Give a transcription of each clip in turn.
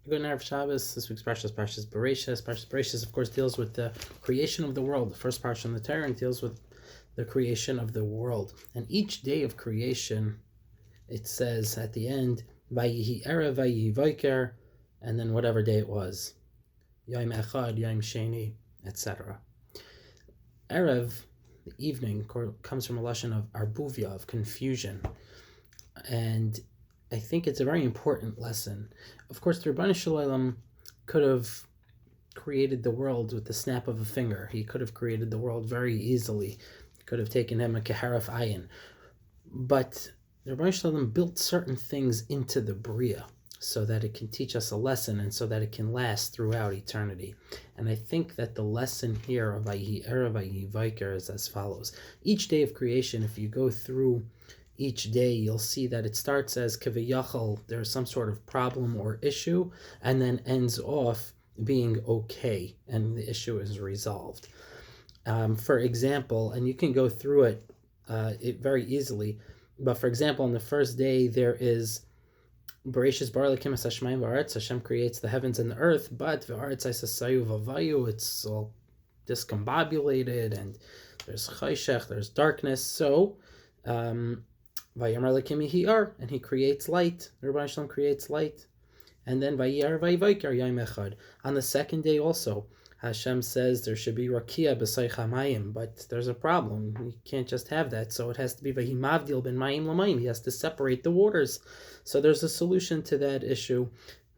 Good night of Shabbos. This week's Parshas, Parshas Bereishis. Parshas Bereishis, of course, deals with the creation of the world. The first parsha in the Torah and deals with the creation of the world. And each day of creation, it says at the end, Vayihi Erev, Vayihi Vaiker, and then whatever day it was, Yom Echad, Yom Sheni, etc. Erev, the evening, comes from a lashon of arbuvia, of confusion, and I think it's a very important lesson. Of course, the Rebbeinu Shalom could have created the world with the snap of a finger. He could have created the world very easily. It could have taken him a keharaf ayin. But the Rebbeinu Shalom built certain things into the Bria so that it can teach us a lesson and so that it can last throughout eternity. And I think that the lesson here of Vayihi Erev, Vayihi Vaiker is as follows. Each day of creation, if you go through each day, you'll see that it starts as kaviyachal, there's some sort of problem or issue, and then ends off being okay, and the issue is resolved. For example, and you can go through it very easily, but for example, on the first day, there is Bereishis bar lekim es hashamayim v'aretz, Hashem creates the heavens and the earth, but v'aretz sayu v'avayu, it's all discombobulated, and there's chayshech, there's darkness, so and he creates light. The Rebbeinu Shalom creates light. And then on the second day also, Hashem says there should be rakia b'sayich hamayim, but there's a problem. You can't just have that. So it has to be vayimavdil ben mayim lamayim. He has to separate the waters. So there's a solution to that issue.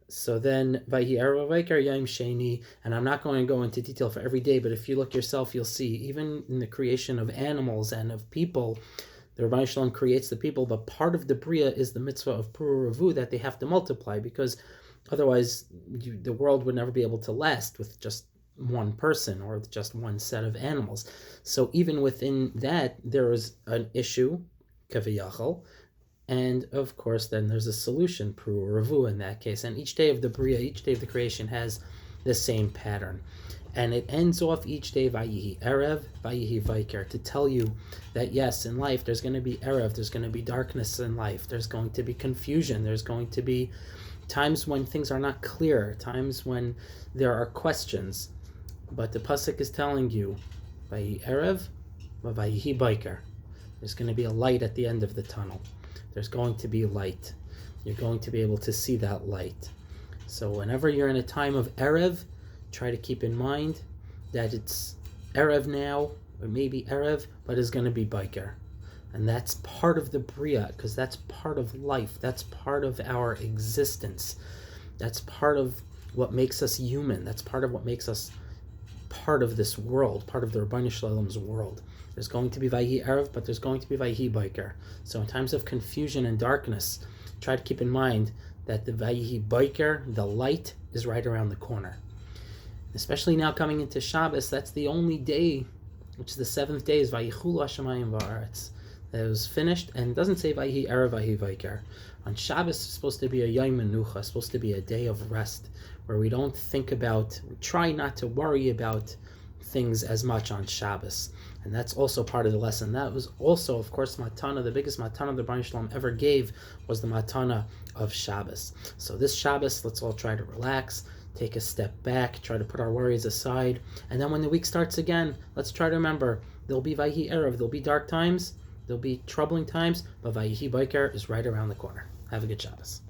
So then Yom Sheni, and I'm not going to go into detail for every day, but if you look yourself, you'll see even in the creation of animals and of people, the Rebbeinu Shalom creates the people, but part of the Bria is the mitzvah of Puru Ravu, that they have to multiply, because otherwise the world would never be able to last with just one person or with just one set of animals. So even within that, there is an issue, kaviyachal, and of course then there's a solution, Puru Ravu in that case. And each day of the Bria, each day of the creation has the same pattern. And it ends off each day, Vayihi Erev, Vayihi Vaiker, to tell you that yes, in life there's going to be Erev, there's going to be darkness in life, there's going to be confusion, there's going to be times when things are not clear, times when there are questions. But the Pasuk is telling you, Vayihi Erev, Vayihi Vaiker. There's going to be a light at the end of the tunnel. There's going to be light. You're going to be able to see that light. So whenever you're in a time of Erev, try to keep in mind that it's Erev now, or maybe Erev, but it's going to be Biker. And that's part of the Bria, because that's part of life. That's part of our existence. That's part of what makes us human. That's part of what makes us part of this world, part of the Rebbeinu Shalom's world. There's going to be Vayihi Erev, but there's going to be Vayihi Biker. So in times of confusion and darkness, try to keep in mind that the Vayihi Biker, the light, is right around the corner. Especially now coming into Shabbos, that's the only day, which is the seventh day, is Vayichulu Hashamayim v'aretz. That was finished, and it doesn't say Vayihi Erev, Vayihi Vaiker. On Shabbos, it's supposed to be a Yom Menucha, it's supposed to be a day of rest, where we don't think about, we try not to worry about things as much on Shabbos. And that's also part of the lesson. That was also, of course, Matana, the biggest Matana the Rebbeinu Shalom ever gave was the Matana of Shabbos. So this Shabbos, let's all try to relax, take a step back, try to put our worries aside, and then when the week starts again, let's try to remember, there'll be Vayihi Erev, there'll be dark times, there'll be troubling times, but Vayihi Biker is right around the corner. Have a good Shabbos.